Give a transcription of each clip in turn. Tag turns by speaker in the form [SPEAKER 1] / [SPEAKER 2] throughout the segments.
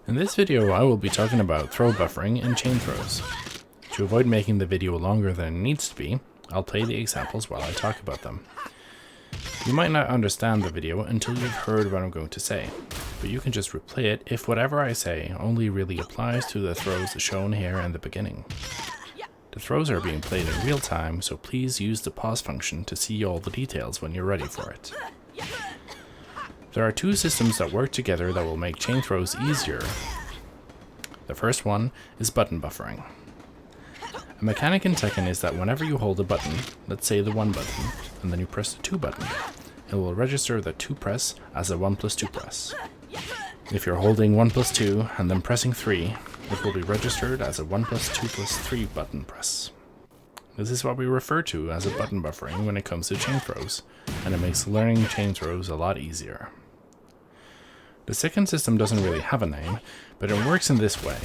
[SPEAKER 1] In this video, I will be talking about throw buffering and chain throws. To avoid making the video longer than it needs to be, I'll play the examples while I talk about them. You might not understand the video until you've heard what I'm going to say, but you can just replay it if whatever I say only really applies to the throws shown here in the beginning. The throws are being played in real time, so please use the pause function to see all the details when you're ready for it. There are two systems that work together that will make chain throws easier. The first one is button buffering. A mechanic in Tekken is that whenever you hold a button, let's say the 1 button, and then you press the 2 button, it will register the 2 press as a 1+2 press. If you're holding 1+2 and then pressing 3, it will be registered as a 1+2+3 button press. This is what we refer to as a button buffering when it comes to chain throws, and it makes learning chain throws a lot easier. The second system doesn't really have a name, but it works in this way.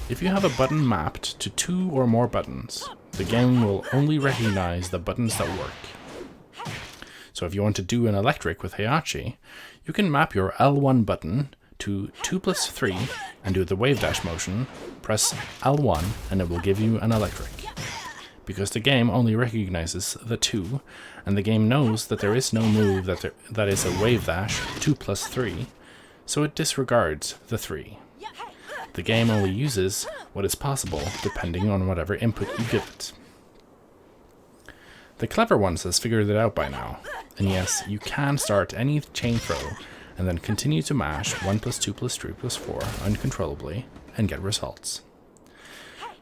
[SPEAKER 1] If you have a button mapped to 2 or more buttons, the game will only recognize the buttons that work. So if you want to do an electric with Heihachi, you can map your L1 button to 2+3 and do the wave dash motion, press L1 and it will give you an electric. Because the game only recognizes the 2, and the game knows that there is no move that is a wave dash 2+3, so it disregards the 3. The game only uses what is possible depending on whatever input you give it. The clever ones has figured it out by now, and yes, you can start any chain throw and then continue to mash 1+2+3+4 uncontrollably and get results.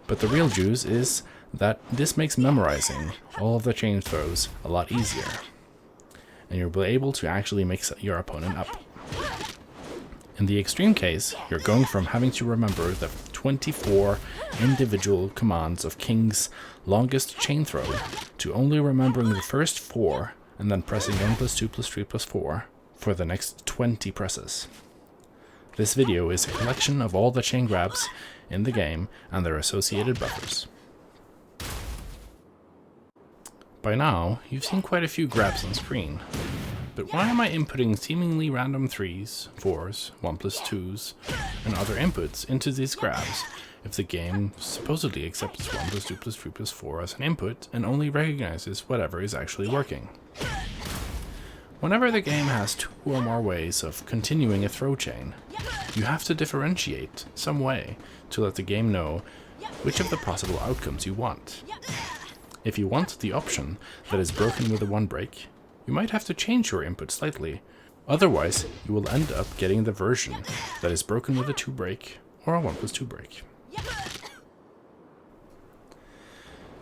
[SPEAKER 1] But the real juice is that this makes memorizing all of the chain throws a lot easier, and you'll be able to actually mix your opponent up. In the extreme case, you're going from having to remember the 24 individual commands of King's longest chain throw to only remembering the first 4 and then pressing 1+2+3+4 for the next 20 presses. This video is a collection of all the chain grabs in the game and their associated buffers. By now, you've seen quite a few grabs on screen, but why am I inputting seemingly random 3s, 4s, 1+2s, and other inputs into these grabs if the game supposedly accepts 1+2+3+4 as an input and only recognizes whatever is actually working? Whenever the game has 2 or more ways of continuing a throw chain, you have to differentiate some way to let the game know which of the possible outcomes you want. If you want the option that is broken with a 1 break, you might have to change your input slightly. Otherwise, you will end up getting the version that is broken with a 2 break or a 1+2 break.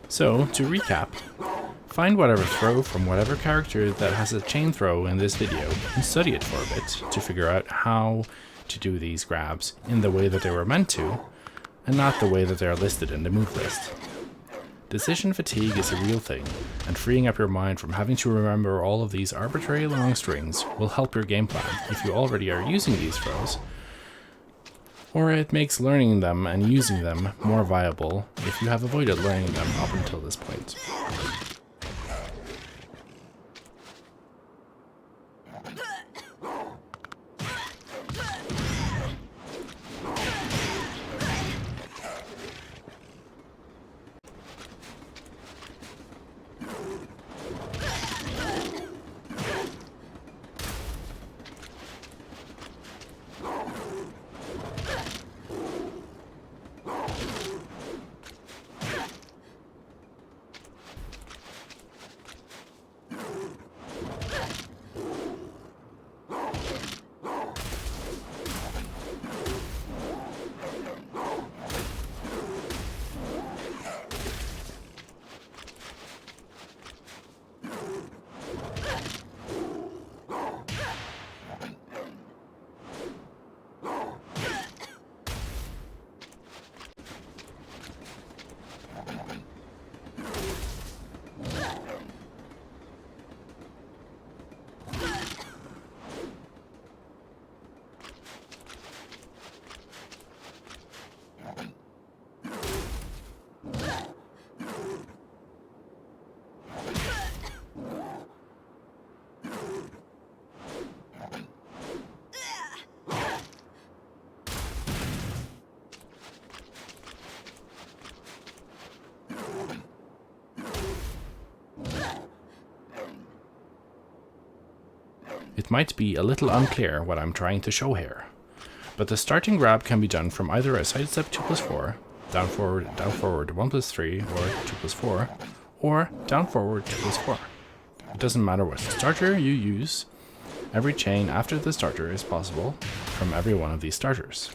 [SPEAKER 1] So, to recap, find whatever throw from whatever character that has a chain throw in this video and study it for a bit to figure out how to do these grabs in the way that they were meant to, and not the way that they are listed in the move list. Decision fatigue is a real thing, and freeing up your mind from having to remember all of these arbitrary long strings will help your game plan if you already are using these throws, or it makes learning them and using them more viable if you have avoided learning them up until this point. It might be a little unclear what I'm trying to show here, but the starting grab can be done from either a sidestep 2+4, down forward 1+3, or 2+4, or down forward 2+4. It doesn't matter what starter you use, every chain after the starter is possible from every one of these starters.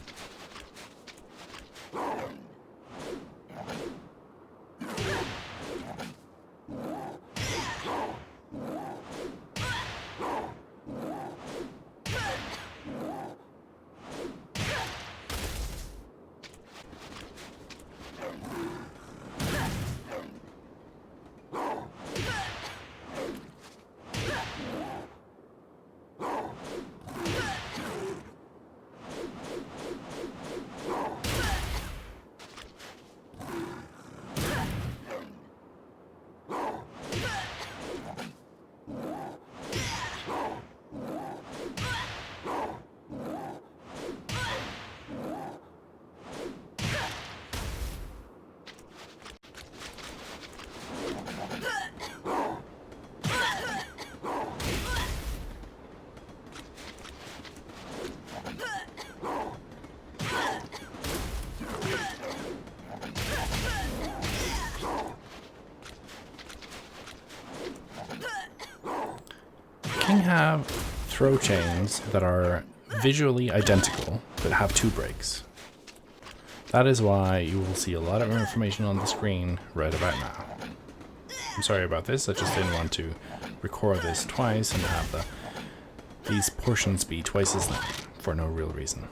[SPEAKER 1] King have throw chains that are visually identical but have 2 breaks. That is why you will see a lot of information on the screen right about now. I'm sorry about this, I just didn't want to record this twice and have these portions be twice as long for no real reason.